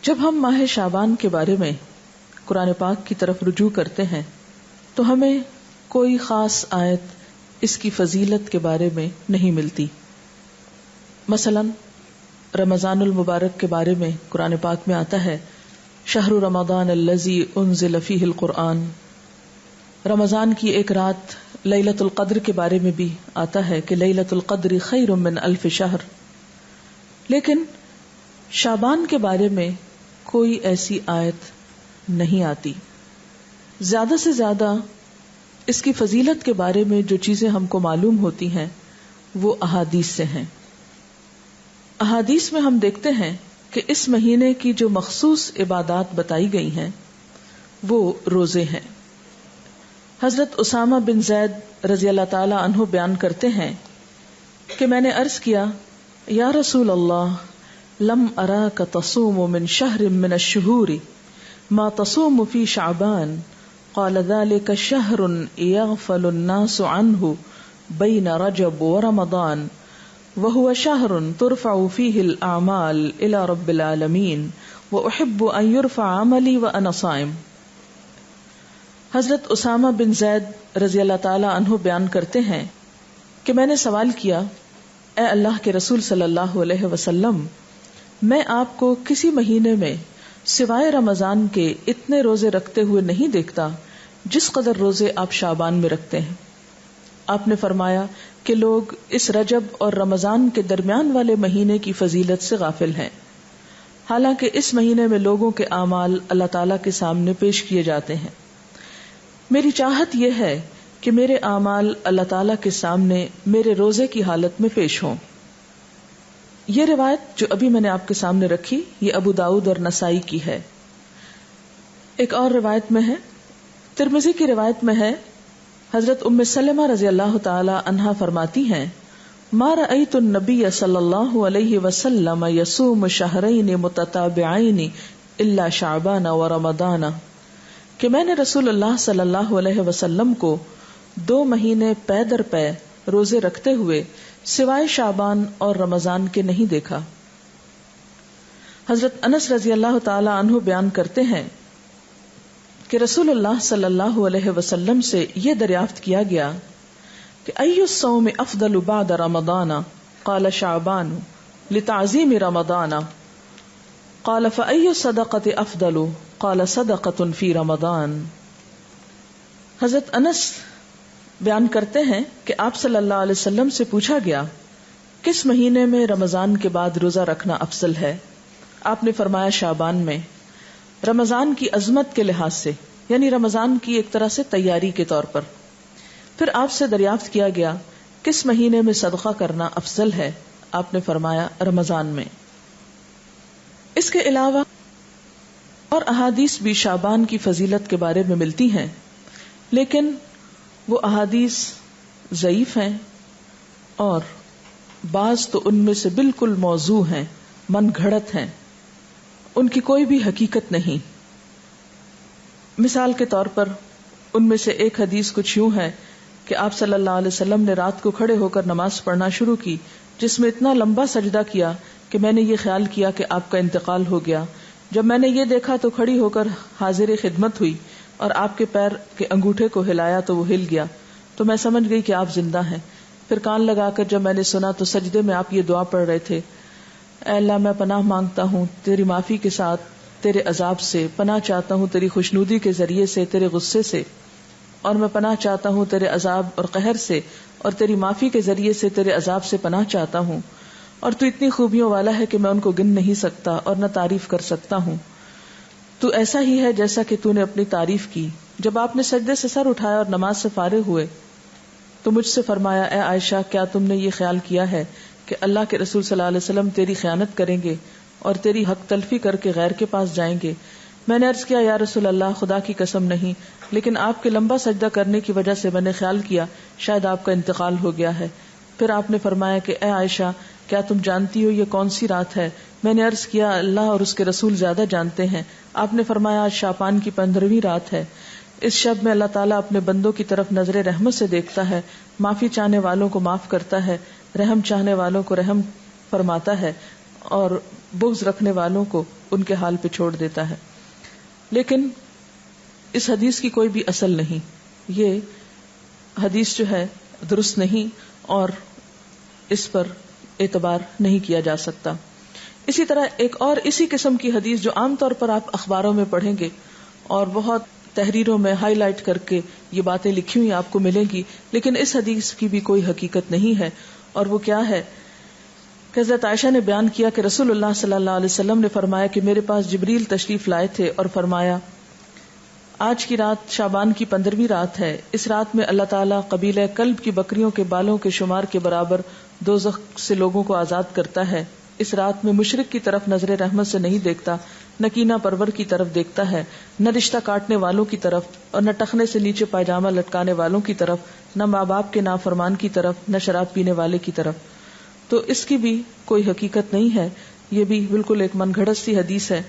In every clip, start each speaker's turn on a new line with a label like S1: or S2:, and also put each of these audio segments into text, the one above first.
S1: جب ہم ماہ شعبان کے بارے میں قرآن پاک کی طرف رجوع کرتے ہیں تو ہمیں کوئی خاص آیت اس کی فضیلت کے بارے میں نہیں ملتی. مثلا رمضان المبارک کے بارے میں قرآن پاک میں آتا ہے شہر رمضان الذی انزل فیہ القرآن. رمضان کی ایک رات لیلۃ القدر کے بارے میں بھی آتا ہے کہ لیلۃ القدر خیر من الف شہر. لیکن شعبان کے بارے میں کوئی ایسی آیت نہیں آتی. زیادہ سے زیادہ اس کی فضیلت کے بارے میں جو چیزیں ہم کو معلوم ہوتی ہیں وہ احادیث سے ہیں. احادیث میں ہم دیکھتے ہیں کہ اس مہینے کی جو مخصوص عبادات بتائی گئی ہیں وہ روزے ہیں. حضرت اسامہ بن زید رضی اللہ تعالی عنہ بیان کرتے ہیں کہ میں نے عرض کیا یا رسول اللہ لم اراک تصوم من شہر من الشہور ما تصوم فی شعبان قال ذلك شهر يغفل الناس عنه بين رجب ورمضان وهو شهر ترفع فيه الأعمال إلى رب العالمين وأحب أن يرفع عملي وأنا صائم. حضرت اسامہ بن زید رضی اللہ تعالی عنہ بیان کرتے ہیں کہ میں نے سوال کیا اے اللہ کے رسول صلی اللہ علیہ وسلم میں آپ کو کسی مہینے میں سوائے رمضان کے اتنے روزے رکھتے ہوئے نہیں دیکھتا جس قدر روزے آپ شعبان میں رکھتے ہیں. آپ نے فرمایا کہ لوگ اس رجب اور رمضان کے درمیان والے مہینے کی فضیلت سے غافل ہیں، حالانکہ اس مہینے میں لوگوں کے اعمال اللہ تعالیٰ کے سامنے پیش کیے جاتے ہیں. میری چاہت یہ ہے کہ میرے اعمال اللہ تعالیٰ کے سامنے میرے روزے کی حالت میں پیش ہوں. یہ روایت جو ابھی میں نے آپ کے سامنے رکھی یہ ابو داؤد اور نسائی کی ہے. ایک اور روایت میں ہے، ترمذی کی روایت میں ہے، حضرت ام سلمہ رضی اللہ تعالی عنہا فرماتی ہیں ما رأیت النبی صلی اللہ علیہ وسلم یصوم شہرین متتابعین الا شعبان و رمضان، کہ میں نے رسول اللہ صلی اللہ علیہ وسلم کو 2 مہینے پے در پے روزے رکھتے ہوئے سوائے شعبان اور رمضان کے نہیں دیکھا. حضرت انس رضی اللہ تعالی عنہ بیان کرتے ہیں کہ رسول اللہ صلی اللہ علیہ وسلم سے یہ دریافت کیا گیا کہ ای الصوم افضل بعد رمضان قال شعبان لتعظیم رمضان قال فای الصدقۃ افضل قال صدقۃ فی رمضان. حضرت انس بیان کرتے ہیں کہ آپ صلی اللہ علیہ وسلم سے پوچھا گیا کس مہینے میں رمضان کے بعد روزہ رکھنا افضل ہے. آپ نے فرمایا شعبان میں، رمضان کی عظمت کے لحاظ سے، یعنی رمضان کی ایک طرح سے تیاری کے طور پر. پھر آپ سے دریافت کیا گیا کس مہینے میں صدقہ کرنا افضل ہے. آپ نے فرمایا رمضان میں. اس کے علاوہ اور احادیث بھی شعبان کی فضیلت کے بارے میں ملتی ہیں، لیکن وہ احادیث ضعیف ہیں اور بعض تو ان میں سے بالکل موضوع ہیں، من گھڑت ہیں، ان کی کوئی بھی حقیقت نہیں. مثال کے طور پر ان میں سے ایک حدیث کچھ یوں ہے کہ آپ صلی اللہ علیہ وسلم نے رات کو کھڑے ہو کر نماز پڑھنا شروع کی جس میں اتنا لمبا سجدہ کیا کہ میں نے یہ خیال کیا کہ آپ کا انتقال ہو گیا. جب میں نے یہ دیکھا تو کھڑی ہو کر حاضر خدمت ہوئی اور آپ کے پیر کے انگوٹھے کو ہلایا تو وہ ہل گیا تو میں سمجھ گئی کہ آپ زندہ ہیں. پھر کان لگا کر جب میں نے سنا تو سجدے میں آپ یہ دعا پڑھ رہے تھے، اے اللہ میں پناہ مانگتا ہوں تیری معافی کے ساتھ تیرے عذاب سے، پناہ چاہتا ہوں تیری خوشنودی کے ذریعے سے تیرے غصے سے، اور میں پناہ چاہتا ہوں تیرے عذاب اور قہر سے، اور تیری معافی کے ذریعے سے تیرے عذاب سے پناہ چاہتا ہوں، اور تو اتنی خوبیوں والا ہے کہ میں ان کو گن نہیں سکتا اور نہ تعریف کر سکتا ہوں. تو ایسا ہی ہے جیسا کہ تو نے اپنی تعریف کی. جب آپ نے سجدے سے سر اٹھایا اور نماز سے فارغ ہوئے تو مجھ سے فرمایا اے عائشہ کیا تم نے یہ خیال کیا ہے کہ اللہ کے رسول صلی اللہ علیہ وسلم تیری خیانت کریں گے اور تیری حق تلفی کر کے غیر کے پاس جائیں گے؟ میں نے عرض کیا یا رسول اللہ خدا کی قسم نہیں، لیکن آپ کے لمبا سجدہ کرنے کی وجہ سے میں نے خیال کیا شاید آپ کا انتقال ہو گیا ہے. پھر آپ نے فرمایا کہ اے عائشہ کیا تم جانتی ہو یہ کون سی رات ہے؟ میں نے عرض کیا اللہ اور اس کے رسول زیادہ جانتے ہیں. آپ نے فرمایا آج شعبان کی 15ویں رات ہے. اس شب میں اللہ تعالیٰ اپنے بندوں کی طرف نظر رحمت سے دیکھتا ہے، معافی چاہنے والوں کو معاف کرتا ہے، رحم چاہنے والوں کو رحم فرماتا ہے اور بغض رکھنے والوں کو ان کے حال پہ چھوڑ دیتا ہے. لیکن اس حدیث کی کوئی بھی اصل نہیں. یہ حدیث جو ہے درست نہیں اور اس پر اعتبار نہیں کیا جا سکتا. اسی طرح ایک اور اسی قسم کی حدیث جو عام طور پر آپ اخباروں میں پڑھیں گے اور بہت تحریروں میں ہائی لائٹ کر کے یہ باتیں لکھی ہوئی آپ کو ملیں گی، لیکن اس حدیث کی بھی کوئی حقیقت نہیں ہے. اور وہ کیا ہے کہ حضرت عائشہ نے بیان کیا کہ رسول اللہ صلی اللہ علیہ وسلم نے فرمایا کہ میرے پاس جبریل تشریف لائے تھے اور فرمایا آج کی رات شعبان کی 15ویں رات ہے. اس رات میں اللہ تعالیٰ قبیلہ کلب کی بکریوں کے بالوں کے شمار کے برابر دوزخ سے لوگوں کو آزاد کرتا ہے. اس رات میں مشرک کی طرف نظر رحمت سے نہیں دیکھتا، نہ کینہ پرور کی طرف دیکھتا ہے، نہ رشتہ کاٹنے والوں کی طرف اور نہ ٹخنے سے نیچے پائجامہ لٹکانے والوں کی طرف، نہ ماں باپ کے نافرمان کی طرف، نہ شراب پینے والے کی طرف. تو اس کی بھی کوئی حقیقت نہیں ہے. یہ بھی بالکل ایک من گھڑت سی حدیث ہے.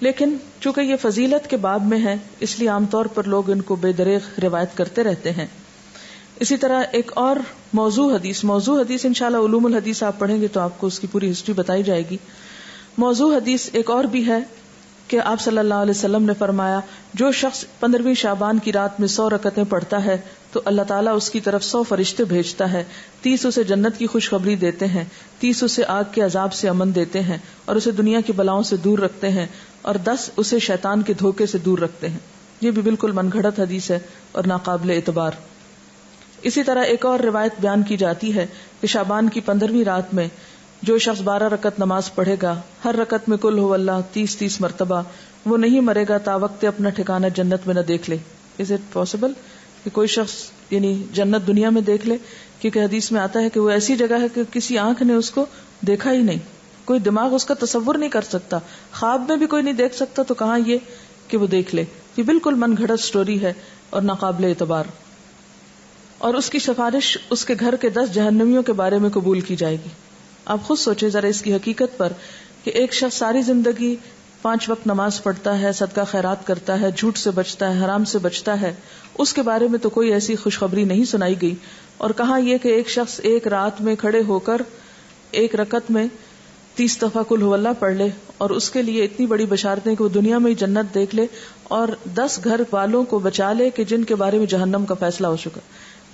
S1: لیکن چونکہ یہ فضیلت کے باب میں ہے اس لیے عام طور پر لوگ ان کو بے دریغ روایت کرتے رہتے ہیں. اسی طرح ایک اور موضوع حدیث انشاءاللہ علوم الحدیث آپ پڑھیں گے تو آپ کو اس کی پوری ہسٹری بتائی جائے گی. موضوع حدیث ایک اور بھی ہے کہ آپ صلی اللہ علیہ وسلم نے فرمایا جو شخص 15ویں شعبان کی رات میں 100 رکعتیں پڑھتا ہے تو اللہ تعالیٰ اس کی طرف 100 فرشتے بھیجتا ہے. 30 اسے جنت کی خوشخبری دیتے ہیں، 30 اسے آگ کے عذاب سے امن دیتے ہیں اور اسے دنیا کی بلاؤں سے دور رکھتے ہیں، اور 10 اسے شیطان کے دھوکے سے دور رکھتے ہیں. یہ بھی بالکل من گھڑت حدیث ہے اور ناقابل اعتبار. اسی طرح ایک اور روایت بیان کی جاتی ہے کہ شعبان کی 15ویں رات میں جو شخص 12 رکعت نماز پڑھے گا، ہر رکعت میں قل هو اللہ 30 مرتبہ، وہ نہیں مرے گا تا وقت اپنا ٹھکانہ جنت میں نہ دیکھ لے. از اٹ پاسبل کہ کوئی شخص یعنی جنت دنیا میں دیکھ لے؟ کیونکہ حدیث میں آتا ہے کہ وہ ایسی جگہ ہے کہ کسی آنکھ نے اس کو دیکھا ہی نہیں، کوئی دماغ اس کا تصور نہیں کر سکتا، خواب میں بھی کوئی نہیں دیکھ سکتا، تو کہاں یہ کہ وہ دیکھ لے. یہ بالکل من گھڑت سٹوری ہے اور ناقابل اعتبار. اور اس کی سفارش اس کے گھر کے 10 جہنمیوں کے بارے میں قبول کی جائے گی. آپ خود سوچیں ذرا اس کی حقیقت پر کہ ایک شخص ساری زندگی 5 وقت نماز پڑھتا ہے، صدقہ خیرات کرتا ہے، جھوٹ سے بچتا ہے، حرام سے بچتا ہے، اس کے بارے میں تو کوئی ایسی خوشخبری نہیں سنائی گئی. اور کہاں یہ کہ ایک شخص ایک رات میں کھڑے ہو کر ایک رکعت میں 30 دفعہ قل هو اللہ پڑھ لے اور اس کے لیے اتنی بڑی بشارتیں کہ وہ دنیا میں ہی جنت دیکھ لے اور 10 گھر والوں کو بچا لے کہ جن کے بارے میں جہنم کا فیصلہ ہو چکا.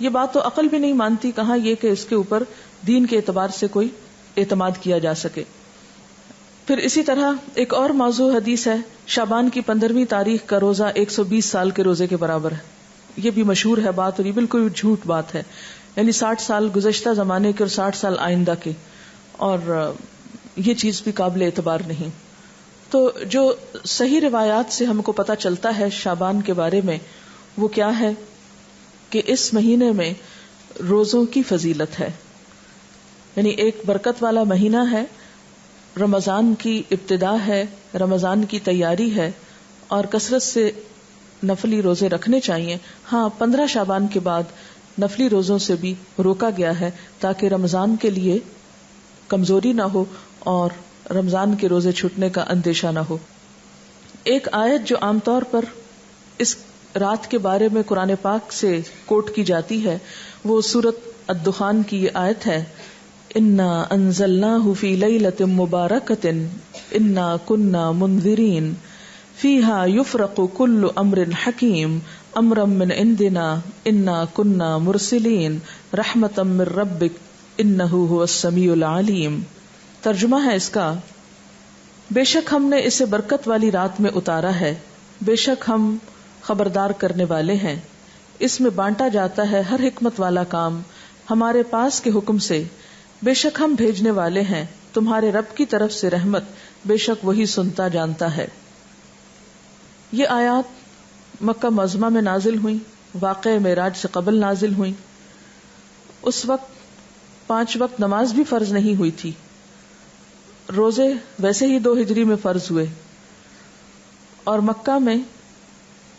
S1: یہ بات تو عقل بھی نہیں مانتی، کہاں یہ کہ اس کے اوپر دین کے اعتبار سے کوئی اعتماد کیا جا سکے. پھر اسی طرح ایک اور موضوع حدیث ہے شعبان کی 15ویں تاریخ کا روزہ 120 سال کے روزے کے برابر ہے. یہ بھی مشہور ہے بات اور یہ بالکل جھوٹ بات ہے. یعنی 60 سال گزشتہ زمانے کے اور 60 سال آئندہ کے، اور یہ چیز بھی قابل اعتبار نہیں. تو جو صحیح روایات سے ہم کو پتہ چلتا ہے شعبان کے بارے میں وہ کیا ہے کہ اس مہینے میں روزوں کی فضیلت ہے. یعنی ایک برکت والا مہینہ ہے، رمضان کی ابتدا ہے، رمضان کی تیاری ہے اور کثرت سے نفلی روزے رکھنے چاہیے. ہاں 15 شعبان کے بعد نفلی روزوں سے بھی روکا گیا ہے تاکہ رمضان کے لیے کمزوری نہ ہو اور رمضان کے روزے چھوٹنے کا اندیشہ نہ ہو. ایک آیت جو عام طور پر اس رات کے بارے میں قرآن پاک سے کوٹ کی جاتی ہے وہ سورۃ الدخان کی یہ آیت ہے، انا انزلناہ فی لیلۃ مبارکۃ انا کنا منذرین فیہا یفرق کل امر حکیم امرا من عندنا انا کنا مرسلین رحمتا من ربک انہ هو السمیع العلیم. ترجمہ ہے اس کا، بے شک ہم نے اسے برکت والی رات میں اتارا ہے، بے شک ہم خبردار کرنے والے ہیں، اس میں بانٹا جاتا ہے ہر حکمت والا کام ہمارے پاس کے حکم سے، بے شک ہم بھیجنے والے ہیں تمہارے رب کی طرف سے رحمت، بے شک وہی سنتا جانتا ہے. یہ آیات مکہ معظمہ میں نازل ہوئیں، واقع معراج سے قبل نازل ہوئیں. اس وقت 5 وقت نماز بھی فرض نہیں ہوئی تھی، روزے ویسے ہی 2 ہجری میں فرض ہوئے، اور مکہ میں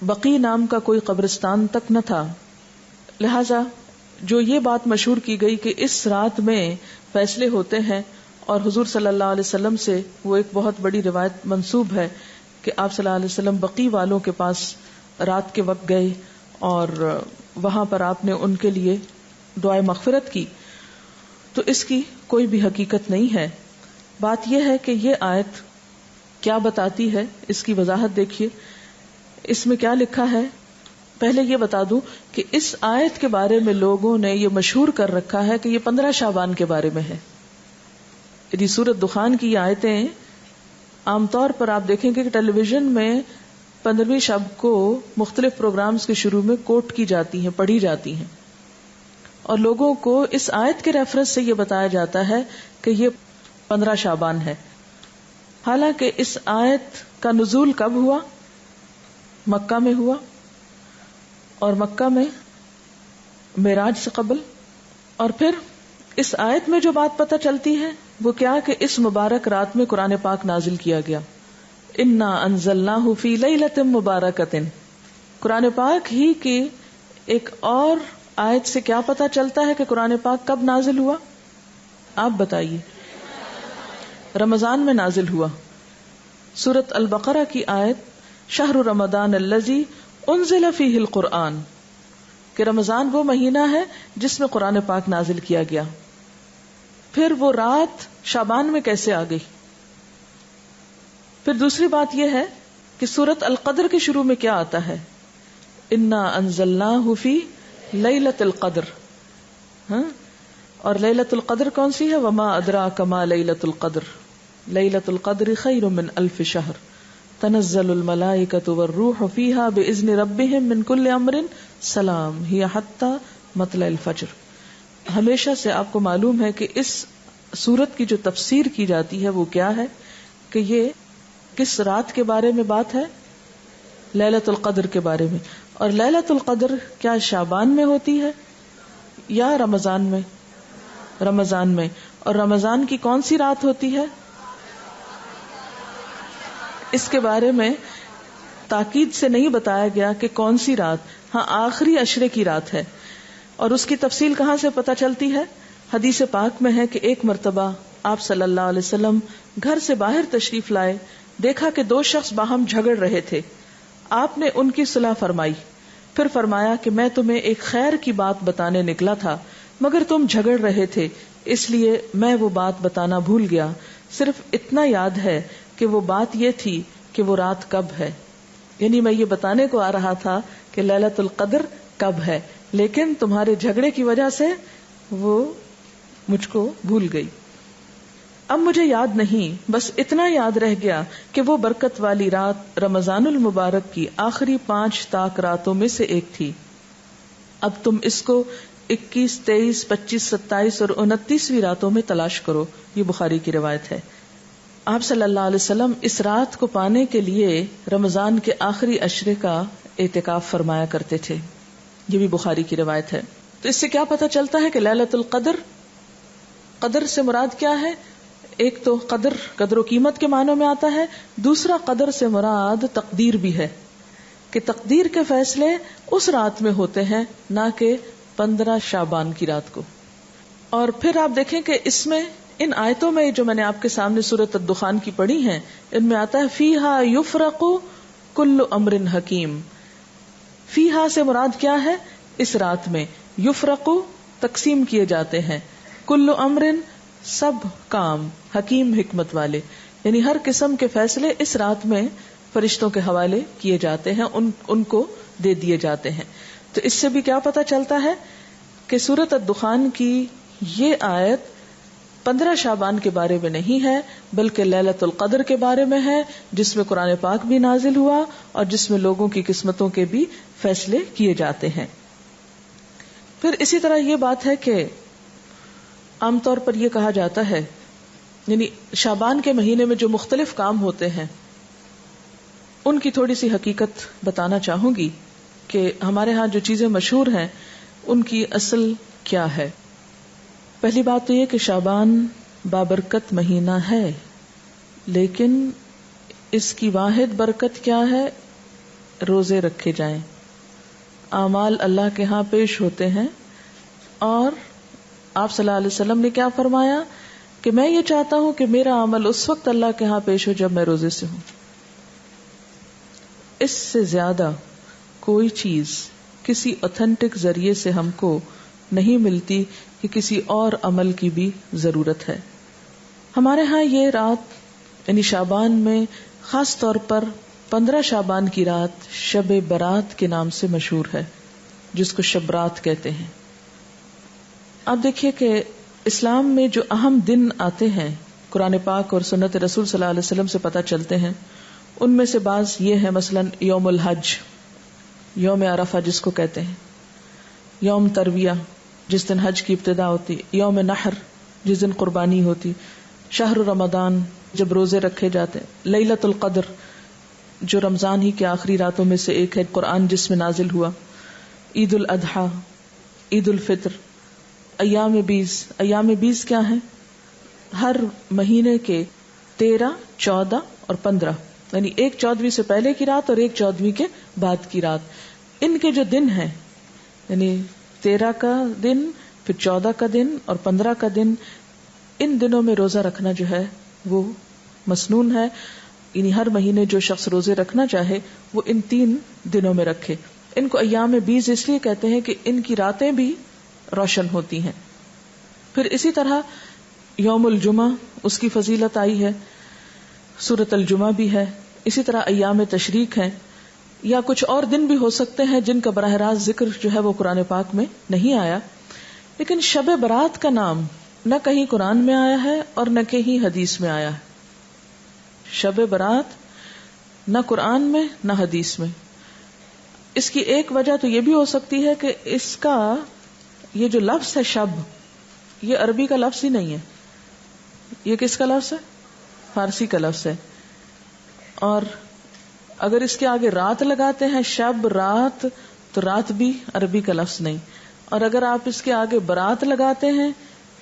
S1: بقی نام کا کوئی قبرستان تک نہ تھا. لہذا جو یہ بات مشہور کی گئی کہ اس رات میں فیصلے ہوتے ہیں، اور حضور صلی اللہ علیہ وسلم سے وہ ایک بہت بڑی روایت منسوب ہے کہ آپ صلی اللہ علیہ وسلم بقی والوں کے پاس رات کے وقت گئے اور وہاں پر آپ نے ان کے لیے دعائے مغفرت کی. تو اس کی کوئی بھی حقیقت نہیں ہے. بات یہ ہے کہ یہ آیت کیا بتاتی ہے، اس کی وضاحت دیکھیے. اس میں کیا لکھا ہے. پہلے یہ بتا دوں کہ اس آیت کے بارے میں لوگوں نے یہ مشہور کر رکھا ہے کہ یہ 15 شعبان کے بارے میں ہے. یعنی سورۃ دخان کی یہ آیتیں عام طور پر آپ دیکھیں گے کہ ٹیلی ویژن میں 15ویں شب کو مختلف پروگرامز کے شروع میں کوٹ کی جاتی ہیں، پڑھی جاتی ہیں، اور لوگوں کو اس آیت کے ریفرنس سے یہ بتایا جاتا ہے کہ یہ 15 شعبان ہے. حالانکہ اس آیت کا نزول کب ہوا؟ مکہ میں ہوا، اور مکہ میں معراج سے قبل. اور پھر اس آیت میں جو بات پتہ چلتی ہے وہ کیا کہ اس مبارک رات میں قرآن پاک نازل کیا گیا. انا انزلناہ فی لیلۃ مبارکۃ. قرآن پاک ہی کی ایک اور آیت سے کیا پتہ چلتا ہے کہ قرآن پاک کب نازل ہوا؟ آپ بتائیے. رمضان میں نازل ہوا. سورۃ البقرہ کی آیت شہر رمضان الذی انزل فیہ القرآن، کہ رمضان وہ مہینہ ہے جس میں قرآن پاک نازل کیا گیا. پھر وہ رات شعبان میں کیسے آ گئی؟ پھر دوسری بات یہ ہے کہ سورۃ القدر کے شروع میں کیا آتا ہے؟ انا انزلناہ فی لیلۃ القدر. اور لیلۃ القدر کون سی ہے؟ وما ادراک ما لیلۃ القدر لیلۃ القدر خیر من الف شہر تنزل الملائکۃ والروح فیہا باذن ربہم من کل امر سلام ہی حتی مطلع الفجر. ہمیشہ سے آپ کو معلوم ہے کہ اس سورت کی جو تفسیر کی جاتی ہے وہ کیا ہے کہ یہ کس رات کے بارے میں بات ہے؟ لیلۃ القدر کے بارے میں. اور لیلۃ القدر کیا شعبان میں ہوتی ہے یا رمضان میں؟ رمضان میں. اور رمضان کی کون سی رات ہوتی ہے؟ اس کے بارے میں تاکید سے نہیں بتایا گیا کہ کون سی رات. ہاں، آخری عشرے کی رات ہے. اور اس کی تفصیل کہاں سے پتہ چلتی ہے؟ حدیث پاک میں ہے کہ ایک مرتبہ آپ صلی اللہ علیہ وسلم گھر سے باہر تشریف لائے، دیکھا کہ 2 شخص باہم جھگڑ رہے تھے. آپ نے ان کی صلح فرمائی، پھر فرمایا کہ میں تمہیں ایک خیر کی بات بتانے نکلا تھا مگر تم جھگڑ رہے تھے، اس لیے میں وہ بات بتانا بھول گیا. صرف اتنا یاد ہے کہ وہ بات یہ تھی کہ وہ رات کب ہے. یعنی میں یہ بتانے کو آ رہا تھا کہ لیلۃ القدر کب ہے، لیکن تمہارے جھگڑے کی وجہ سے وہ مجھ کو بھول گئی. اب مجھے یاد نہیں، بس اتنا یاد رہ گیا کہ وہ برکت والی رات رمضان المبارک کی آخری 5 طاق راتوں میں سے ایک تھی. اب تم اس کو 21، 23، 25، 27 اور 29ویں راتوں میں تلاش کرو. یہ بخاری کی روایت ہے. آپ صلی اللہ علیہ وسلم اس رات کو پانے کے لیے رمضان کے آخری عشرے کا اعتکاف فرمایا کرتے تھے. یہ بھی بخاری کی روایت ہے. تو اس سے کیا پتہ چلتا ہے کہ لیلۃ القدر، قدر سے مراد کیا ہے؟ ایک تو قدر و قیمت کے معنوں میں آتا ہے، دوسرا قدر سے مراد تقدیر بھی ہے کہ تقدیر کے فیصلے اس رات میں ہوتے ہیں، نہ کہ 15 شعبان کی رات کو. اور پھر آپ دیکھیں کہ اس میں ان آیتوں میں جو میں نے آپ کے سامنے سورۃ الدخان کی پڑھی ہیں، ان میں آتا ہے فیہا یفرق کل امر حکیم. فیہا سے مراد کیا ہے؟ اس رات میں یفرق تقسیم کیے جاتے ہیں، کل امر سب کام، حکیم حکمت والے، یعنی ہر قسم کے فیصلے اس رات میں فرشتوں کے حوالے کیے جاتے ہیں، ان کو دے دیے جاتے ہیں. تو اس سے بھی کیا پتہ چلتا ہے کہ سورۃ الدخان کی یہ آیت 15 شعبان کے بارے میں نہیں ہے بلکہ لیلۃ القدر کے بارے میں ہے، جس میں قرآن پاک بھی نازل ہوا اور جس میں لوگوں کی قسمتوں کے بھی فیصلے کیے جاتے ہیں. پھر اسی طرح یہ بات ہے کہ عام طور پر یہ کہا جاتا ہے، یعنی شعبان کے مہینے میں جو مختلف کام ہوتے ہیں ان کی تھوڑی سی حقیقت بتانا چاہوں گی کہ ہمارے ہاں جو چیزیں مشہور ہیں ان کی اصل کیا ہے. پہلی بات تو یہ کہ شعبان بابرکت مہینہ ہے، لیکن اس کی واحد برکت کیا ہے؟ روزے رکھے جائیں، اعمال اللہ کے ہاں پیش ہوتے ہیں. اور آپ صلی اللہ علیہ وسلم نے کیا فرمایا کہ میں یہ چاہتا ہوں کہ میرا عمل اس وقت اللہ کے ہاں پیش ہو جب میں روزے سے ہوں. اس سے زیادہ کوئی چیز کسی اوتھینٹک ذریعے سے ہم کو نہیں ملتی کہ کسی اور عمل کی بھی ضرورت ہے. ہمارے ہاں یہ رات یعنی شعبان میں خاص طور پر 15 شعبان کی رات شب برات کے نام سے مشہور ہے، جس کو شب رات کہتے ہیں۔ آپ دیکھیے کہ اسلام میں جو اہم دن آتے ہیں قرآن پاک اور سنت رسول صلی اللہ علیہ وسلم سے پتہ چلتے ہیں، ان میں سے بعض یہ ہے، مثلا یوم الحج، یوم عرفہ جس کو کہتے ہیں، یوم ترویہ جس دن حج کی ابتدا ہوتی، یوم نحر جس دن قربانی ہوتی، شہر رمضان جب روزے رکھے جاتے، لیلۃ القدر جو رمضان ہی کے آخری راتوں میں سے ایک ہے، قرآن جس میں نازل ہوا، عید الاضحیٰ، عید الفطر، ایام 20۔ ایام 20 کیا ہیں؟ ہر مہینے کے 13، 14 اور 15، یعنی ایک 14ویں سے پہلے کی رات اور ایک 14ویں کے بعد کی رات، ان کے جو دن ہیں یعنی 13 کا دن، پھر 14 کا دن اور 15 کا دن، ان دنوں میں روزہ رکھنا جو ہے وہ مسنون ہے، یعنی ہر مہینے جو شخص روزے رکھنا چاہے وہ ان 3 دنوں میں رکھے۔ ان کو ایام 20 اس لیے کہتے ہیں کہ ان کی راتیں بھی روشن ہوتی ہیں۔ پھر اسی طرح یوم الجمعہ، اس کی فضیلت آئی ہے، سورۃ الجمعہ بھی ہے، اسی طرح ایام تشریق ہیں، یا کچھ اور دن بھی ہو سکتے ہیں جن کا براہ راست ذکر جو ہے وہ قرآن پاک میں نہیں آیا۔ لیکن شب برات کا نام نہ کہیں قرآن میں آیا ہے اور نہ کہیں حدیث میں آیا ہے۔ شب برات نہ قرآن میں نہ حدیث میں۔ اس کی ایک وجہ تو یہ بھی ہو سکتی ہے کہ اس کا یہ جو لفظ ہے شب، یہ عربی کا لفظ ہی نہیں ہے، یہ کس کا لفظ ہے؟ فارسی کا لفظ ہے، اور اگر اس کے آگے رات لگاتے ہیں شب رات تو رات بھی عربی کا لفظ نہیں، اور اگر آپ اس کے آگے برات لگاتے ہیں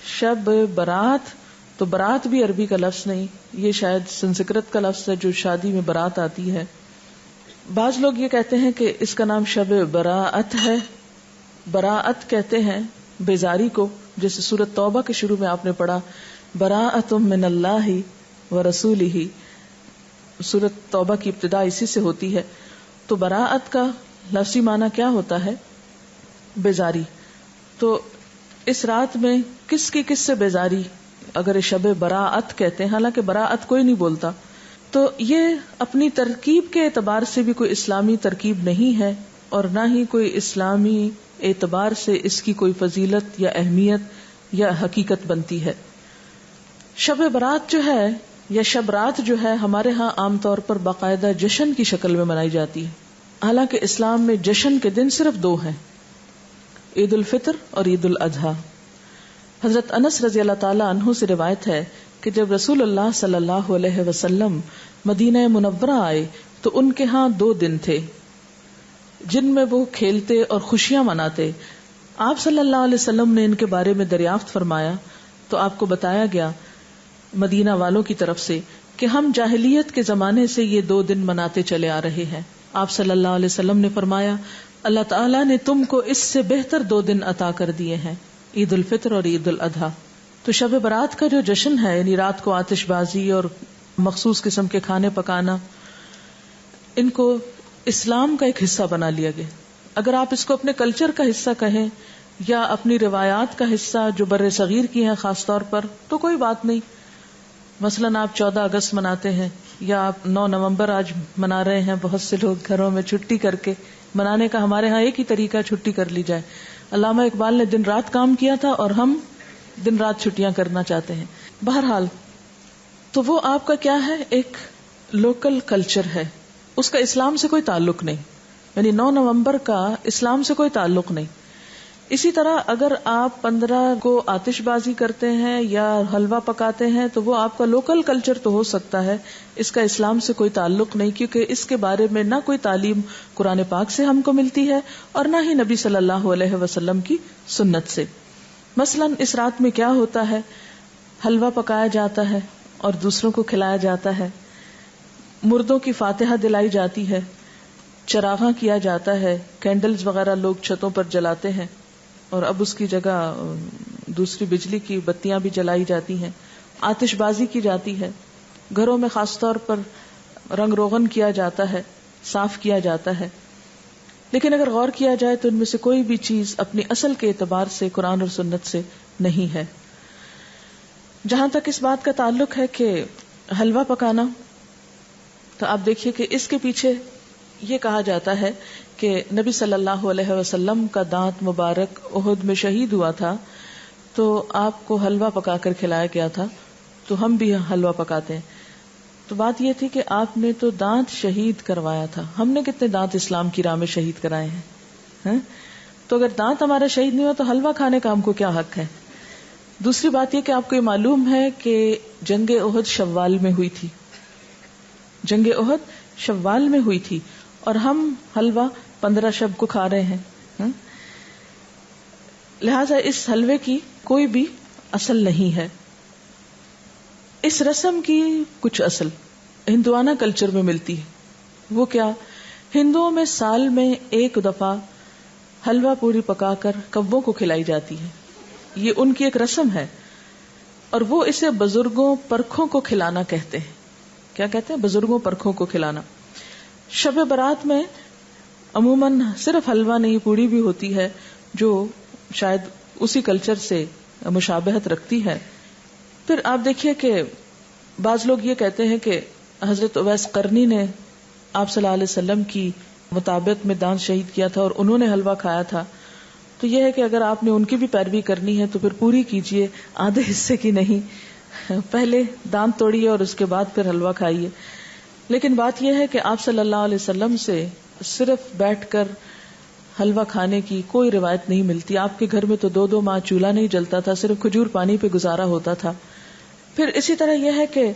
S1: شب برات تو برات بھی عربی کا لفظ نہیں، یہ شاید سنسکرت کا لفظ ہے جو شادی میں برات آتی ہے۔ بعض لوگ یہ کہتے ہیں کہ اس کا نام شب براءت ہے، براءت کہتے ہیں بیزاری کو، جیسے سورۃ توبہ کے شروع میں آپ نے پڑھا براءۃ من اللہ ورسولہ، سورۃ توبہ کی ابتدا اسی سے ہوتی ہے۔ تو براءت کا لفظی معنی کیا ہوتا ہے؟ بیزاری۔ تو اس رات میں کس سے بیزاری اگر شب براءت کہتے ہیں، حالانکہ براءت کوئی نہیں بولتا، تو یہ اپنی ترکیب کے اعتبار سے بھی کوئی اسلامی ترکیب نہیں ہے، اور نہ ہی کوئی اسلامی اعتبار سے اس کی کوئی فضیلت یا اہمیت یا حقیقت بنتی ہے۔ شب برات جو ہے یا شب رات جو ہے ہمارے ہاں عام طور پر باقاعدہ جشن کی شکل میں منائی جاتی ہے، حالانکہ اسلام میں جشن کے دن صرف 2 ہیں، عید الفطر اور عید الاضحیٰ۔ حضرت انس رضی اللہ تعالی عنہ سے روایت ہے کہ جب رسول اللہ صلی اللہ علیہ وسلم مدینہ منورہ آئے تو ان کے ہاں 2 دن تھے جن میں وہ کھیلتے اور خوشیاں مناتے۔ آپ صلی اللہ علیہ وسلم نے ان کے بارے میں دریافت فرمایا تو آپ کو بتایا گیا مدینہ والوں کی طرف سے کہ ہم جاہلیت کے زمانے سے یہ 2 دن مناتے چلے آ رہے ہیں۔ آپ صلی اللہ علیہ وسلم نے فرمایا اللہ تعالیٰ نے تم کو اس سے بہتر 2 دن عطا کر دیے ہیں، عید الفطر اور عید الاضحیٰ۔ تو شب برات کا جو جشن ہے، یعنی رات کو آتش بازی اور مخصوص قسم کے کھانے پکانا، ان کو اسلام کا ایک حصہ بنا لیا گیا۔ اگر آپ اس کو اپنے کلچر کا حصہ کہیں یا اپنی روایات کا حصہ جو بر صغیر کی ہیں خاص طور پر، تو کوئی بات نہیں۔ مثلاً آپ 14 اگست مناتے ہیں یا آپ 9 نومبر آج منا رہے ہیں، بہت سے لوگ گھروں میں چھٹی کر کے منانے کا ہمارے ہاں ایک ہی طریقہ چھٹی کر لی جائے۔ علامہ اقبال نے دن رات کام کیا تھا اور ہم دن رات چھٹیاں کرنا چاہتے ہیں۔ بہرحال تو وہ آپ کا کیا ہے، ایک لوکل کلچر ہے، اس کا اسلام سے کوئی تعلق نہیں، یعنی 9 نومبر کا اسلام سے کوئی تعلق نہیں۔ اسی طرح اگر آپ 15 کو آتش بازی کرتے ہیں یا حلوہ پکاتے ہیں تو وہ آپ کا لوکل کلچر تو ہو سکتا ہے، اس کا اسلام سے کوئی تعلق نہیں، کیونکہ اس کے بارے میں نہ کوئی تعلیم قرآن پاک سے ہم کو ملتی ہے اور نہ ہی نبی صلی اللہ علیہ وسلم کی سنت سے۔ مثلاً اس رات میں کیا ہوتا ہے، حلوہ پکایا جاتا ہے اور دوسروں کو کھلایا جاتا ہے، مردوں کی فاتحہ دلائی جاتی ہے، چراغاں کیا جاتا ہے، کینڈلز وغیرہ لوگ چھتوں پر جلاتے ہیں، اور اب اس کی جگہ دوسری بجلی کی بتیاں بھی جلائی جاتی ہیں، آتش بازی کی جاتی ہے، گھروں میں خاص طور پر رنگ روغن کیا جاتا ہے، صاف کیا جاتا ہے۔ لیکن اگر غور کیا جائے تو ان میں سے کوئی بھی چیز اپنی اصل کے اعتبار سے قرآن اور سنت سے نہیں ہے۔ جہاں تک اس بات کا تعلق ہے کہ حلوہ پکانا، تو آپ دیکھیے کہ اس کے پیچھے یہ کہا جاتا ہے کہ نبی صلی اللہ علیہ وسلم کا دانت مبارک احد میں شہید ہوا تھا، تو آپ کو حلوہ پکا کر کھلایا گیا تھا، تو ہم بھی حلوہ پکاتے ہیں. تو بات یہ تھی کہ آپ نے تو دانت شہید کروایا تھا، ہم نے کتنے دانت اسلام کی راہ میں شہید کرائے ہیں؟ تو اگر دانت ہمارا شہید نہیں ہوا تو حلوہ کھانے کا ہم کو کیا حق ہے؟ دوسری بات یہ کہ آپ کو یہ معلوم ہے کہ جنگ احد شوال میں ہوئی تھی، جنگ احد شوال میں ہوئی تھی، اور ہم حلوہ 15 شب کو کھا رہے ہیں. لہذا اس حلوے کی کوئی بھی اصل نہیں ہے. اس رسم کی کچھ اصل ہندوانہ کلچر میں ملتی ہے. وہ کیا؟ ہندوؤں میں سال میں ایک دفعہ حلوہ پوری پکا کر کبوں کو کھلائی جاتی ہے. یہ ان کی ایک رسم ہے، اور وہ اسے بزرگوں پرکھوں کو کھلانا کہتے ہیں. کیا کہتے ہیں؟ بزرگوں پرکھوں کو کھلانا. شب برات میں عموماً صرف حلوہ نہیں، پوڑی بھی ہوتی ہے جو شاید اسی کلچر سے مشابہت رکھتی ہے. پھر آپ دیکھیے کہ بعض لوگ یہ کہتے ہیں کہ حضرت اویس قرنی نے آپ صلی اللہ علیہ وسلم کی مطابقت میں دانت شہید کیا تھا اور انہوں نے حلوہ کھایا تھا. تو یہ ہے کہ اگر آپ نے ان کی بھی پیروی کرنی ہے تو پھر پوری کیجئے، آدھے حصے کی نہیں. پہلے دانت توڑیے اور اس کے بعد پھر حلوہ کھائیے. لیکن بات یہ ہے کہ آپ صلی اللہ علیہ وسلم سے صرف بیٹھ کر حلوہ کھانے کی کوئی روایت نہیں ملتی. آپ کے گھر میں تو 2 ماہ چولہا نہیں جلتا تھا، صرف کھجور پانی پہ گزارا ہوتا تھا. پھر اسی طرح یہ ہے کہ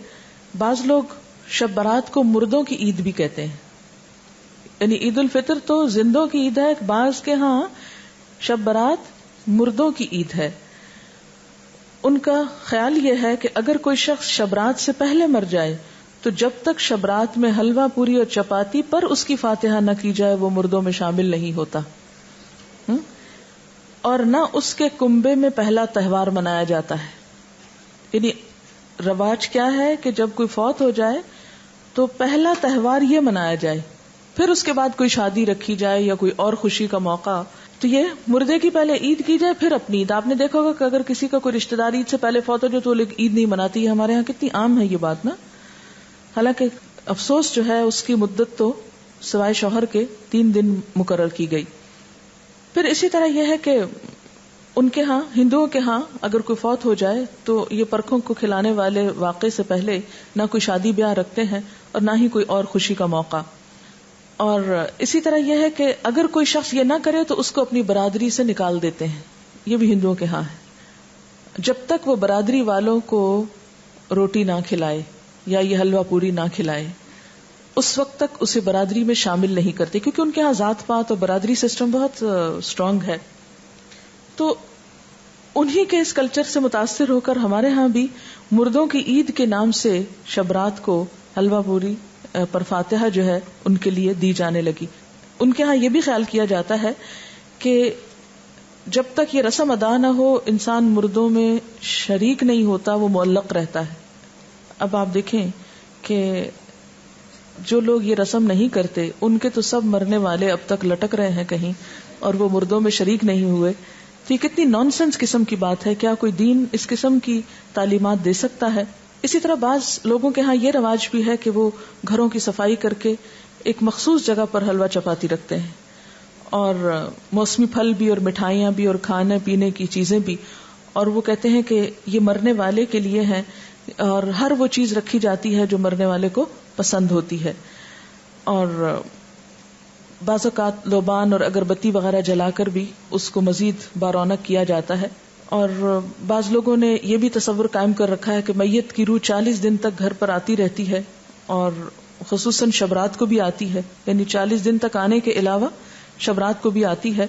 S1: بعض لوگ شب برات کو مردوں کی عید بھی کہتے ہیں، یعنی عید الفطر تو زندوں کی عید ہے، بعض کے ہاں شب برات مردوں کی عید ہے. ان کا خیال یہ ہے کہ اگر کوئی شخص شبرات سے پہلے مر جائے تو جب تک شبرات میں حلوہ پوری اور چپاتی پر اس کی فاتحہ نہ کی جائے وہ مردوں میں شامل نہیں ہوتا، اور نہ اس کے کنبے میں پہلا تہوار منایا جاتا ہے. یعنی رواج کیا ہے کہ جب کوئی فوت ہو جائے تو پہلا تہوار یہ منایا جائے، پھر اس کے بعد کوئی شادی رکھی جائے یا کوئی اور خوشی کا موقع. تو یہ مردے کی پہلے عید کی جائے پھر اپنی عید. آپ نے دیکھا ہوگا کہ اگر کسی کا کوئی رشتہ دار عید سے پہلے فوت ہو جائے تو وہ عید نہیں مناتی ہے. ہمارے ہاں کتنی عام ہے یہ بات نا. حالانکہ افسوس جو ہے اس کی مدت تو سوائے شوہر کے 3 دن مقرر کی گئی. پھر اسی طرح یہ ہے کہ ان کے ہاں، ہندوؤں کے ہاں اگر کوئی فوت ہو جائے تو یہ پرکھوں کو کھلانے والے واقعے سے پہلے نہ کوئی شادی بیاہ رکھتے ہیں اور نہ ہی کوئی اور خوشی کا موقع. اور اسی طرح یہ ہے کہ اگر کوئی شخص یہ نہ کرے تو اس کو اپنی برادری سے نکال دیتے ہیں. یہ بھی ہندوؤں کے ہاں ہے. جب تک وہ برادری والوں کو روٹی نہ کھلائے یا یہ حلوہ پوری نہ کھلائے اس وقت تک اسے برادری میں شامل نہیں کرتے، کیونکہ ان کے ہاں ذات پات اور برادری سسٹم بہت اسٹرانگ ہے. تو انہی کے اس کلچر سے متاثر ہو کر ہمارے ہاں بھی مردوں کی عید کے نام سے شبرات کو حلوہ پوری پر فاتحہ جو ہے ان کے لیے دی جانے لگی. ان کے ہاں یہ بھی خیال کیا جاتا ہے کہ جب تک یہ رسم ادا نہ ہو انسان مردوں میں شریک نہیں ہوتا، وہ معلق رہتا ہے. اب آپ دیکھیں کہ جو لوگ یہ رسم نہیں کرتے ان کے تو سب مرنے والے اب تک لٹک رہے ہیں کہیں، اور وہ مردوں میں شریک نہیں ہوئے. تو یہ کتنی نان سینس قسم کی بات ہے. کیا کوئی دین اس قسم کی تعلیمات دے سکتا ہے؟ اسی طرح بعض لوگوں کے ہاں یہ رواج بھی ہے کہ وہ گھروں کی صفائی کر کے ایک مخصوص جگہ پر حلوہ چپاتی رکھتے ہیں، اور موسمی پھل بھی اور مٹھائیاں بھی اور کھانے پینے کی چیزیں بھی، اور وہ کہتے ہیں کہ یہ مرنے والے کے لیے ہیں، اور ہر وہ چیز رکھی جاتی ہے جو مرنے والے کو پسند ہوتی ہے. اور بعض اوقات لوبان اور اگربتی وغیرہ جلا کر بھی اس کو مزید بارونق کیا جاتا ہے. اور بعض لوگوں نے یہ بھی تصور قائم کر رکھا ہے کہ میت کی روح 40 دن تک گھر پر آتی رہتی ہے، اور خصوصاً شبرات کو بھی آتی ہے، یعنی 40 دن تک آنے کے علاوہ شبرات کو بھی آتی ہے.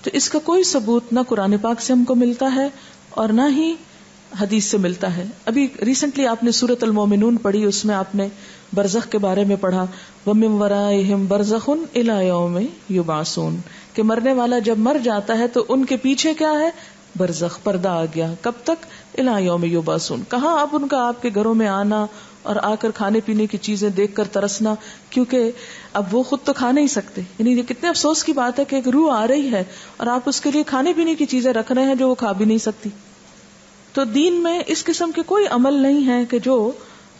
S1: تو اس کا کوئی ثبوت نہ قرآن پاک سے ہم کو ملتا ہے اور نہ ہی حدیث سے ملتا ہے. ابھی ریسنٹلی آپ نے سورۃ المومنون پڑھی، اس میں آپ نے برزخ کے بارے میں پڑھا، وَمِن وَرَائِهِمْ بَرْزَخٌ إِلَى يَوْمِ يُبْعَثُونَ، کہ مرنے والا جب مر جاتا ہے تو ان کے پیچھے کیا ہے؟ برزخ، پردہ آ گیا. کب تک؟ إِلَى يَوْمِ يُبْعَثُونَ. کہاں اب ان کا آپ کے گھروں میں آنا اور آ کر کھانے پینے کی چیزیں دیکھ کر ترسنا، کیونکہ اب وہ خود تو کھا نہیں سکتے. یعنی یہ کتنے افسوس کی بات ہے کہ ایک روح آ رہی ہے اور آپ اس کے لیے کھانے پینے کی چیزیں رکھ رہے ہیں جو وہ کھا بھی نہیں سکتی. تو تو دین میں اس قسم کے کوئی عمل نہیں ہے کہ جو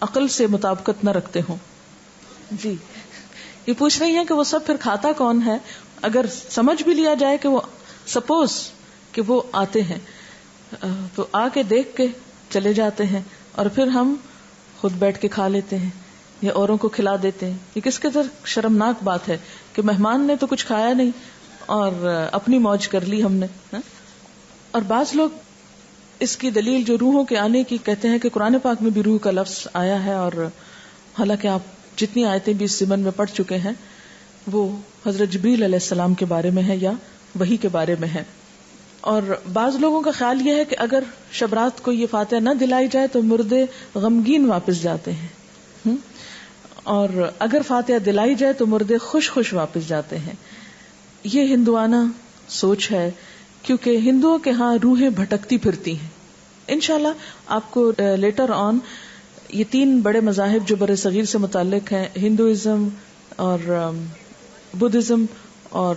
S1: عقل سے مطابقت نہ رکھتے ہوں. جی یہ پوچھ رہی ہیں کہ وہ سب پھر کھاتا کون ہے. اگر سمجھ بھی لیا جائے کہ وہ سپوز کہ وہ آتے ہیں تو آ کے دیکھ کے چلے جاتے ہیں اور پھر ہم خود بیٹھ کے کھا لیتے ہیں یا اوروں کو کھلا دیتے ہیں. یہ کس قدر شرمناک بات ہے کہ مہمان نے تو کچھ کھایا نہیں اور اپنی موج کر لی ہم نے. اور بعض لوگ اس کی دلیل جو روحوں کے آنے کی کہتے ہیں کہ قرآن پاک میں بھی روح کا لفظ آیا ہے، اور حالانکہ آپ جتنی آیتیں بھی اس ضمن میں پڑھ چکے ہیں وہ حضرت جبریل علیہ السلام کے بارے میں ہے یا وحی کے بارے میں ہے. اور بعض لوگوں کا خیال یہ ہے کہ اگر شب رات کو یہ فاتحہ نہ دلائی جائے تو مردے غمگین واپس جاتے ہیں، اور اگر فاتحہ دلائی جائے تو مردے خوش خوش واپس جاتے ہیں. یہ ہندوانہ سوچ ہے، کیونکہ ہندوؤں کے ہاں روحیں بھٹکتی پھرتی ہیں. انشاءاللہ آپ کو لیٹر آن یہ 3 بڑے مذاہب جو بر صغیر سے متعلق ہیں، ہندوازم اور بدھزم اور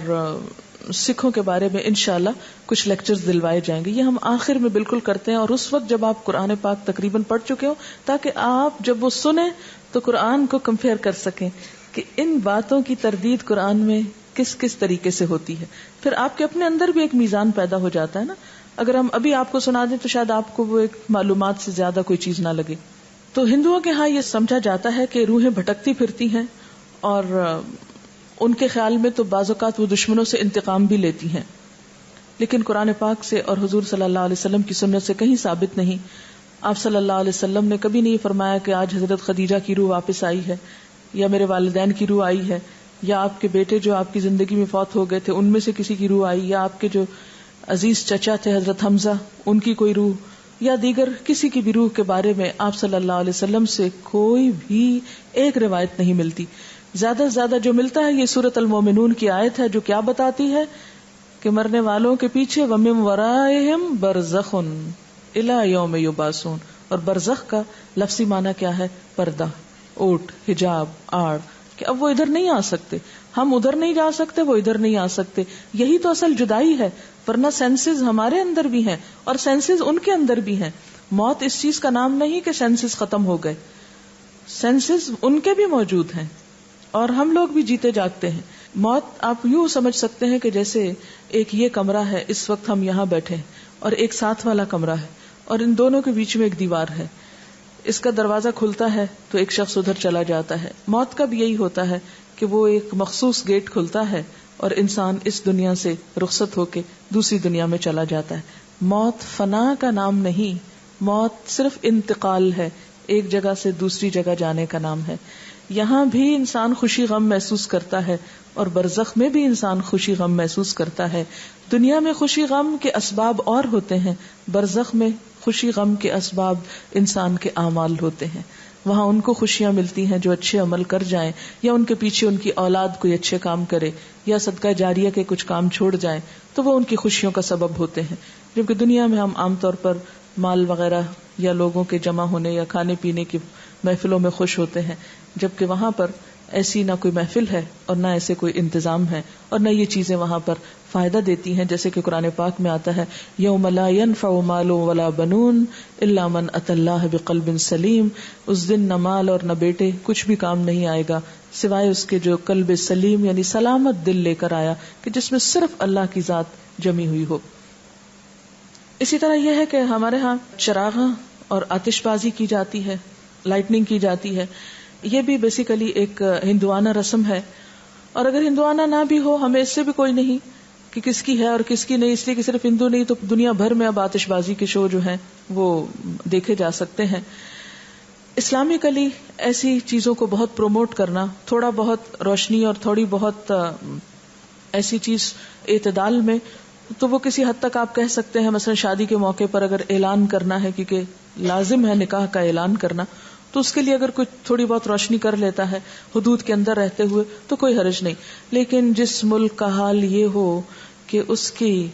S1: سکھوں کے بارے میں انشاءاللہ کچھ لیکچرز دلوائے جائیں گے. یہ ہم آخر میں بالکل کرتے ہیں، اور اس وقت جب آپ قرآن پاک تقریباً پڑھ چکے ہو، تاکہ آپ جب وہ سنیں تو قرآن کو کمپیئر کر سکیں کہ ان باتوں کی تردید قرآن میں کس کس طریقے سے ہوتی ہے. پھر آپ کے اپنے اندر بھی ایک میزان پیدا ہو جاتا ہے نا. اگر ہم ابھی آپ کو سنا دیں تو شاید آپ کو وہ ایک معلومات سے زیادہ کوئی چیز نہ لگے. تو ہندوؤں کے ہاں یہ سمجھا جاتا ہے کہ روحیں بھٹکتی پھرتی ہیں، اور ان کے خیال میں تو بعض اوقات وہ دشمنوں سے انتقام بھی لیتی ہیں، لیکن قرآن پاک سے اور حضور صلی اللہ علیہ وسلم کی سنت سے کہیں ثابت نہیں. آپ صلی اللہ علیہ وسلم نے کبھی نہیں فرمایا کہ آج حضرت خدیجہ کی روح واپس آئی ہے، یا میرے والدین کی روح آئی ہے، یا آپ کے بیٹے جو آپ کی زندگی میں فوت ہو گئے تھے ان میں سے کسی کی روح آئی، یا آپ کے جو عزیز چچا تھے حضرت حمزہ ان کی کوئی روح، یا دیگر کسی کی بھی روح کے بارے میں آپ صلی اللہ علیہ وسلم سے کوئی بھی ایک روایت نہیں ملتی. زیادہ سے زیادہ جو ملتا ہے یہ سورۃ المومنون کی آیت ہے جو کیا بتاتی ہے کہ مرنے والوں کے پیچھے وَمِن وَرَائِهِمْ بَرْزَخٌ إِلَى يَوْمِ يُبْعَثُونَ. اور برزخ کا لفظی معنی کیا ہے؟ پردہ، اوٹ، حجاب، آڑ، کہ اب وہ ادھر نہیں آ سکتے، ہم ادھر نہیں جا سکتے، وہ ادھر نہیں آ سکتے. یہی تو اصل جدائی ہے، ورنہ سینسز ہمارے اندر بھی ہیں اور سینسز ان کے اندر بھی ہیں. موت اس چیز کا نام نہیں کہ سینسز ختم ہو گئے، سینسز ان کے بھی موجود ہیں اور ہم لوگ بھی جیتے جاگتے ہیں. موت آپ یوں سمجھ سکتے ہیں کہ جیسے ایک یہ کمرہ ہے، اس وقت ہم یہاں بیٹھے ہیں، اور ایک ساتھ والا کمرہ ہے، اور ان دونوں کے بیچ میں ایک دیوار ہے. اس کا دروازہ کھلتا ہے تو ایک شخص ادھر چلا جاتا ہے. موت کا بھی یہی ہوتا ہے کہ وہ ایک مخصوص گیٹ کھلتا ہے اور انسان اس دنیا سے رخصت ہو کے دوسری دنیا میں چلا جاتا ہے. موت فنا کا نام نہیں، موت صرف انتقال ہے، ایک جگہ سے دوسری جگہ جانے کا نام ہے. یہاں بھی انسان خوشی غم محسوس کرتا ہے اور برزخ میں بھی انسان خوشی غم محسوس کرتا ہے. دنیا میں خوشی غم کے اسباب اور ہوتے ہیں، برزخ میں خوشی غم کے اسباب انسان کے اعمال ہوتے ہیں. وہاں ان کو خوشیاں ملتی ہیں جو اچھے عمل کر جائیں، یا ان کے پیچھے ان کی اولاد کوئی اچھے کام کرے، یا صدقہ جاریہ کے کچھ کام چھوڑ جائیں تو وہ ان کی خوشیوں کا سبب ہوتے ہیں. جبکہ دنیا میں ہم عام طور پر مال وغیرہ یا لوگوں کے جمع ہونے یا کھانے پینے کی محفلوں میں خوش ہوتے ہیں، جبکہ وہاں پر ایسی نہ کوئی محفل ہے اور نہ ایسے کوئی انتظام ہے اور نہ یہ چیزیں وہاں پر فائدہ دیتی ہیں. جیسے کہ قرآن پاک میں آتا ہے یوم لا ينفع مال ولا بنون الا من اتى الله بقلب سلیم. اس دن نہ مال اور نہ بیٹے کچھ بھی کام نہیں آئے گا سوائے اس کے جو قلب سلیم یعنی سلامت دل لے کر آیا، کہ جس میں صرف اللہ کی ذات جمی ہوئی ہو. اسی طرح یہ ہے کہ ہمارے ہاں چراغاں اور آتش بازی کی جاتی ہے، لائٹننگ کی جاتی ہے. یہ بھی بیسیکلی ایک ہندوانہ رسم ہے، اور اگر ہندوانہ نہ بھی ہو ہمیں اس سے بھی کوئی نہیں کہ کس کی ہے اور کس کی نہیں، اس لیے کہ صرف ہندو نہیں تو دنیا بھر میں اب آتش بازی کے شو جو ہیں وہ دیکھے جا سکتے ہیں. اسلامکلی ایسی چیزوں کو بہت پروموٹ کرنا، تھوڑا بہت روشنی اور تھوڑی بہت ایسی چیز اعتدال میں، تو وہ کسی حد تک آپ کہہ سکتے ہیں مثلا شادی کے موقع پر اگر اعلان کرنا ہے، کیونکہ لازم ہے نکاح کا اعلان کرنا، تو اس کے لیے اگر کوئی تھوڑی بہت روشنی کر لیتا ہے حدود کے اندر رہتے ہوئے تو کوئی حرج نہیں. لیکن جس ملک کا حال یہ ہو کہ اس کی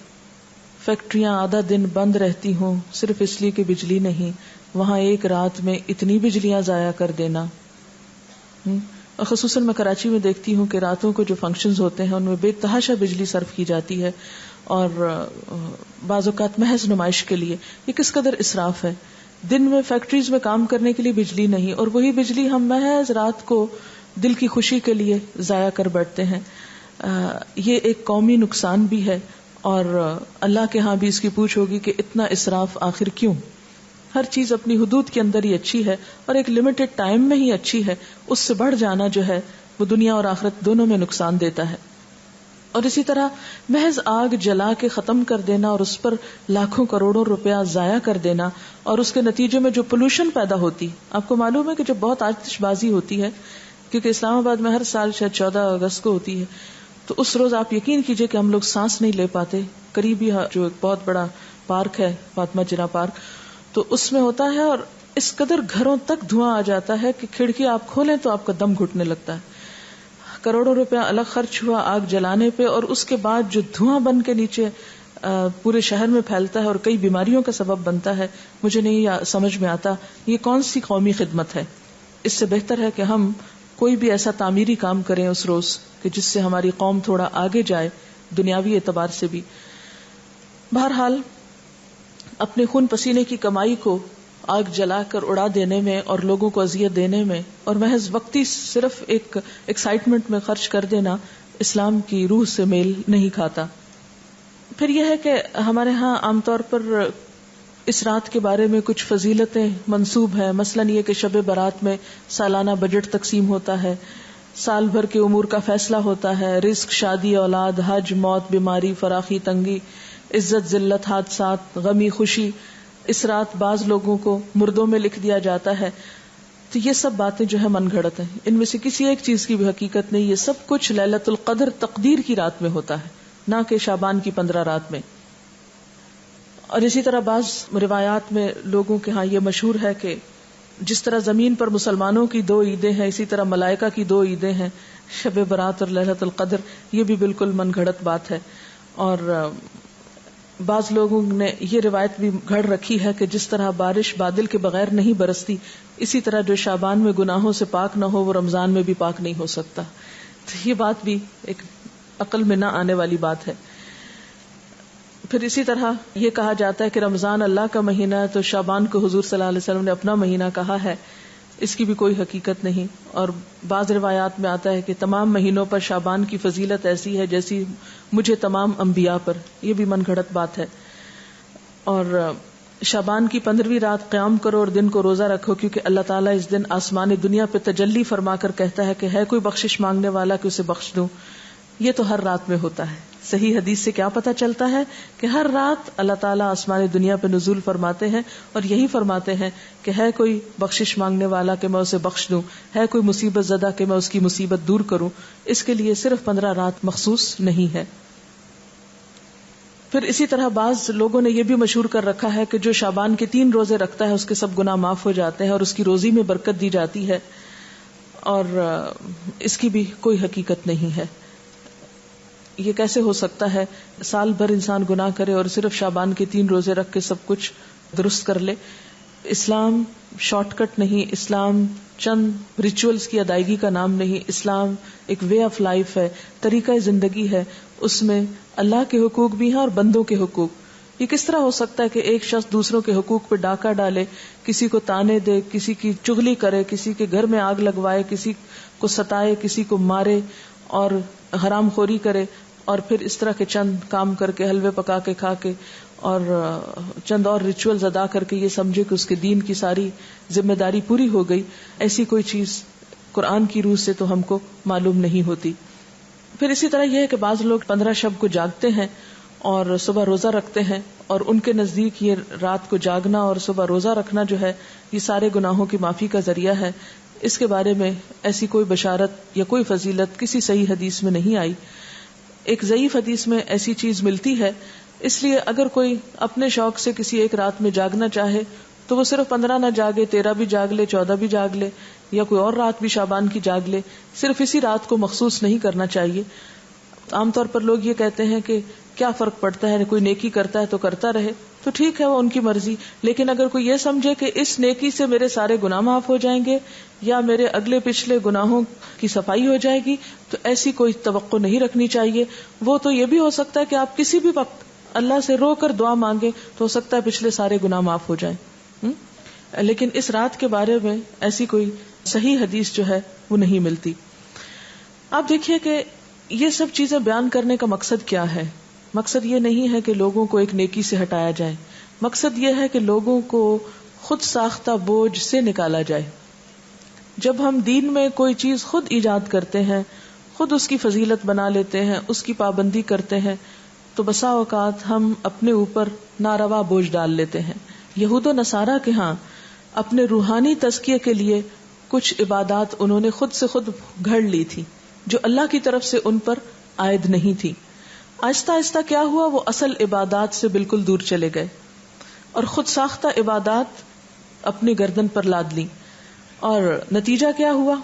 S1: فیکٹریاں آدھا دن بند رہتی ہوں صرف اس لیے کہ بجلی نہیں، وہاں ایک رات میں اتنی بجلیاں ضائع کر دینا. اور خصوصاً میں کراچی میں دیکھتی ہوں کہ راتوں کو جو فنکشنز ہوتے ہیں ان میں بے تحاشا بجلی صرف کی جاتی ہے، اور بعض اوقات محض نمائش کے لیے. یہ کس قدر اسراف ہے. دن میں فیکٹریز میں کام کرنے کے لیے بجلی نہیں، اور وہی بجلی ہم محض رات کو دل کی خوشی کے لیے ضائع کر بیٹھتے ہیں. یہ ایک قومی نقصان بھی ہے، اور اللہ کے ہاں بھی اس کی پوچھ ہوگی کہ اتنا اسراف آخر کیوں. ہر چیز اپنی حدود کے اندر ہی اچھی ہے، اور ایک لمیٹڈ ٹائم میں ہی اچھی ہے. اس سے بڑھ جانا جو ہے وہ دنیا اور آخرت دونوں میں نقصان دیتا ہے. اور اسی طرح محض آگ جلا کے ختم کر دینا اور اس پر لاکھوں کروڑوں روپیہ ضائع کر دینا، اور اس کے نتیجے میں جو پولوشن پیدا ہوتی. آپ کو معلوم ہے کہ جب بہت آتش بازی ہوتی ہے، کیونکہ اسلام آباد میں ہر سال شاید 14 اگست کو ہوتی ہے، تو اس روز آپ یقین کیجئے کہ ہم لوگ سانس نہیں لے پاتے. قریبی جو ایک بہت بڑا پارک ہے فاطمہ جناح پارک، تو اس میں ہوتا ہے، اور اس قدر گھروں تک دھواں آ جاتا ہے کہ کھڑکی آپ کھولیں تو آپ کا دم گھٹنے لگتا ہے. کروڑوں روپیہ الگ خرچ ہوا آگ جلانے پہ، اور اس کے بعد جو دھواں بن کے نیچے پورے شہر میں پھیلتا ہے اور کئی بیماریوں کا سبب بنتا ہے. مجھے نہیں سمجھ میں آتا یہ کون سی قومی خدمت ہے. اس سے بہتر ہے کہ ہم کوئی بھی ایسا تعمیری کام کریں اس روز کہ جس سے ہماری قوم تھوڑا آگے جائے دنیاوی اعتبار سے بھی. بہرحال اپنے خون پسینے کی کمائی کو آگ جلا کر اڑا دینے میں اور لوگوں کو اذیت دینے میں اور محض وقتی صرف ایک ایکسائٹمنٹ میں خرچ کر دینا اسلام کی روح سے میل نہیں کھاتا. پھر یہ ہے کہ ہمارے ہاں عام طور پر اس رات کے بارے میں کچھ فضیلتیں منسوب ہیں. مثلاً یہ کہ شب برات میں سالانہ بجٹ تقسیم ہوتا ہے، سال بھر کے امور کا فیصلہ ہوتا ہے، رزق، شادی، اولاد، حج، موت، بیماری، فراخی، تنگی، عزت، ذلت، حادثات، غمی، خوشی. اس رات بعض لوگوں کو مردوں میں لکھ دیا جاتا ہے. تو یہ سب باتیں جو ہے من گھڑت ہیں، ان میں سے کسی ایک چیز کی بھی حقیقت نہیں. یہ سب کچھ لیلۃ القدر تقدیر کی رات میں ہوتا ہے، نہ کہ شعبان کی 15 رات میں. اور اسی طرح بعض روایات میں لوگوں کے ہاں یہ مشہور ہے کہ جس طرح زمین پر مسلمانوں کی 2 عیدیں ہیں، اسی طرح ملائکہ کی 2 عیدیں ہیں، شب برات اور لیلۃ القدر. یہ بھی بالکل من گھڑت بات ہے. اور بعض لوگوں نے یہ روایت بھی گھڑ رکھی ہے کہ جس طرح بارش بادل کے بغیر نہیں برستی، اسی طرح جو شعبان میں گناہوں سے پاک نہ ہو وہ رمضان میں بھی پاک نہیں ہو سکتا. تو یہ بات بھی ایک عقل میں نہ آنے والی بات ہے. پھر اسی طرح یہ کہا جاتا ہے کہ رمضان اللہ کا مہینہ ہے، تو شعبان کو حضور صلی اللہ علیہ وسلم نے اپنا مہینہ کہا ہے. اس کی بھی کوئی حقیقت نہیں. اور بعض روایات میں آتا ہے کہ تمام مہینوں پر شعبان کی فضیلت ایسی ہے جیسی مجھے تمام انبیاء پر. یہ بھی من گھڑت بات ہے. اور شعبان کی 15ویں رات قیام کرو اور دن کو روزہ رکھو، کیونکہ اللہ تعالیٰ اس دن آسمان دنیا پہ تجلی فرما کر کہتا ہے کہ ہے کوئی بخشش مانگنے والا کہ اسے بخش دوں. یہ تو ہر رات میں ہوتا ہے. صحیح حدیث سے کیا پتہ چلتا ہے کہ ہر رات اللہ تعالیٰ آسمان دنیا پہ نزول فرماتے ہیں اور یہی فرماتے ہیں کہ ہے کوئی بخشش مانگنے والا کہ میں اسے بخش دوں، ہے کوئی مصیبت زدہ کہ میں اس کی مصیبت دور کروں. اس کے لیے صرف 15 رات مخصوص نہیں ہے. پھر اسی طرح بعض لوگوں نے یہ بھی مشہور کر رکھا ہے کہ جو شعبان کے 3 روزے رکھتا ہے اس کے سب گناہ معاف ہو جاتے ہیں اور اس کی روزی میں برکت دی جاتی ہے. اور اس کی بھی کوئی حقیقت نہیں ہے. یہ کیسے ہو سکتا ہے سال بھر انسان گناہ کرے اور صرف شعبان کے 3 روزے رکھ کے سب کچھ درست کر لے. اسلام شارٹ کٹ نہیں، اسلام چند ریچولز کی ادائیگی کا نام نہیں. اسلام ایک وے آف لائف ہے، طریقہ زندگی ہے. اس میں اللہ کے حقوق بھی ہیں اور بندوں کے حقوق. یہ کس طرح ہو سکتا ہے کہ ایک شخص دوسروں کے حقوق پہ ڈاکہ ڈالے، کسی کو تانے دے، کسی کی چغلی کرے، کسی کے گھر میں آگ لگوائے، کسی کو ستائے، کسی کو مارے اور حرام خوری کرے، اور پھر اس طرح کے چند کام کر کے، حلوے پکا کے کھا کے اور چند اور ریچولز ادا کر کے یہ سمجھے کہ اس کے دین کی ساری ذمہ داری پوری ہو گئی. ایسی کوئی چیز قرآن کی روح سے تو ہم کو معلوم نہیں ہوتی. پھر اسی طرح یہ ہے کہ بعض لوگ 15 شب کو جاگتے ہیں اور صبح روزہ رکھتے ہیں، اور ان کے نزدیک یہ رات کو جاگنا اور صبح روزہ رکھنا جو ہے یہ سارے گناہوں کی معافی کا ذریعہ ہے. اس کے بارے میں ایسی کوئی بشارت یا کوئی فضیلت کسی صحیح حدیث میں نہیں آئی. ایک ضعیف حدیث میں ایسی چیز ملتی ہے. اس لیے اگر کوئی اپنے شوق سے کسی ایک رات میں جاگنا چاہے تو وہ صرف 15 نہ جاگے، 13 بھی جاگ لے، 14 بھی جاگ لے، یا کوئی اور رات بھی شعبان کی جاگ لے. صرف اسی رات کو مخصوص نہیں کرنا چاہیے. عام طور پر لوگ یہ کہتے ہیں کہ کیا فرق پڑتا ہے، کوئی نیکی کرتا ہے تو کرتا رہے، تو ٹھیک ہے وہ ان کی مرضی، لیکن اگر کوئی یہ سمجھے کہ اس نیکی سے میرے سارے گناہ معاف ہو جائیں گے یا میرے اگلے پچھلے گناہوں کی صفائی ہو جائے گی، تو ایسی کوئی توقع نہیں رکھنی چاہیے. وہ تو یہ بھی ہو سکتا ہے کہ آپ کسی بھی وقت اللہ سے رو کر دعا مانگے تو ہو سکتا ہے پچھلے سارے گناہ معاف ہو جائیں. لیکن اس رات کے بارے میں ایسی کوئی صحیح حدیث جو ہے وہ نہیں ملتی. آپ دیکھیے کہ یہ سب چیزیں بیان کرنے کا مقصد کیا ہے. مقصد یہ نہیں ہے کہ لوگوں کو ایک نیکی سے ہٹایا جائے، مقصد یہ ہے کہ لوگوں کو خود ساختہ بوجھ سے نکالا جائے. جب ہم دین میں کوئی چیز خود ایجاد کرتے ہیں، خود اس کی فضیلت بنا لیتے ہیں، اس کی پابندی کرتے ہیں، تو بسا اوقات ہم اپنے اوپر ناروا بوجھ ڈال لیتے ہیں. یہود و نصارہ کے ہاں اپنے روحانی تزکیے کے لیے کچھ عبادات انہوں نے خود سے خود گھڑ لی تھی جو اللہ کی طرف سے ان پر عائد نہیں تھی. آہستہ آہستہ کیا ہوا، وہ اصل عبادات سے بالکل دور چلے گئے اور خود ساختہ عبادات اپنی گردن پر لاد لی. اور نتیجہ کیا ہوا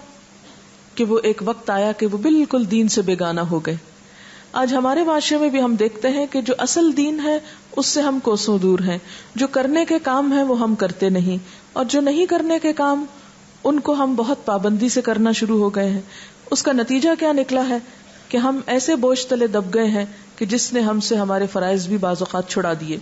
S1: کہ وہ ایک وقت آیا کہ وہ بالکل دین سے بیگانہ ہو گئے. آج ہمارے معاشرے میں بھی ہم دیکھتے ہیں کہ جو اصل دین ہے اس سے ہم کوسوں دور ہیں. جو کرنے کے کام ہیں وہ ہم کرتے نہیں، اور جو نہیں کرنے کے کام ان کو ہم بہت پابندی سے کرنا شروع ہو گئے ہیں. اس کا نتیجہ کیا نکلا ہے کہ ہم ایسے بوجھ تلے دب گئے ہیں کہ جس نے ہم سے ہمارے فرائض بھی بعض اوقات چھڑا دیے.